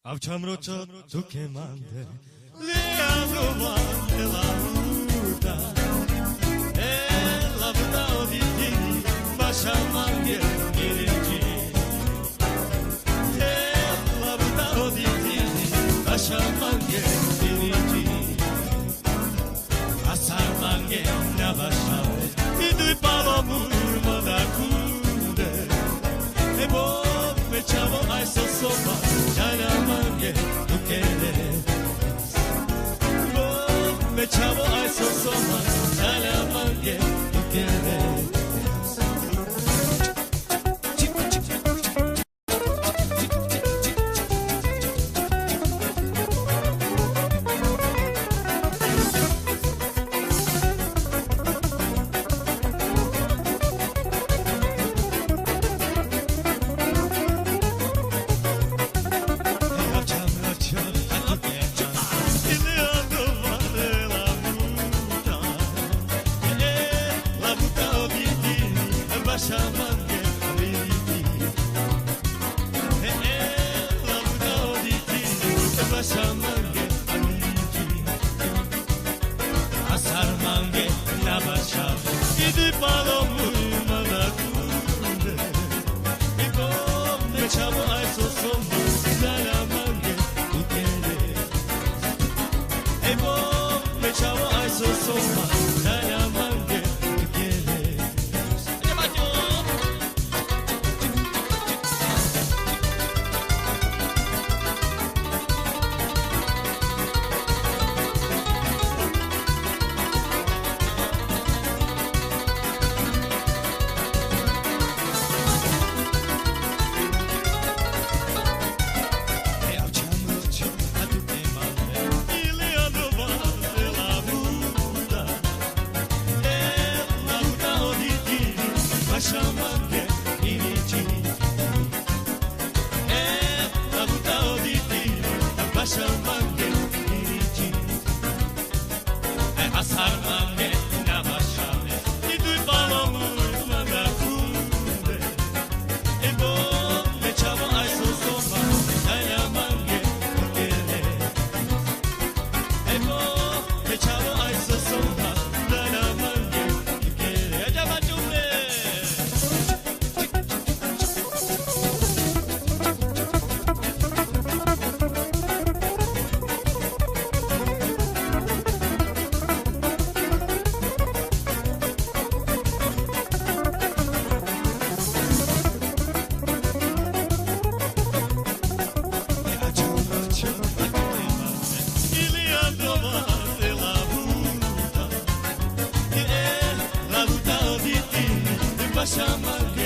Avçamrocho tukemande leagovande lavuta lavuta oditi bashamange dirigi lavuta oditi bashamange dirigi asarmange nabashave idui palomur madakunde ebo me chavo ai sosoba Janamange tukele me chavo ai sosoba Janamange tukele Bashamange dirigi lavuta oditi bashamange dirigi asarmange nabashave idi palomur madakunde iko me chavo ai sosoba janamange tukele ebo me chavo ai sosoba janamange tukele Bashamange dirigi lavuta oditi bashamange dirigi asarmange nabashave idui palomur madakunde ebo me chavo ai sosoba janamange tukele ebo me chavo ai sosoba janamange tukele ajabajumle Bashamange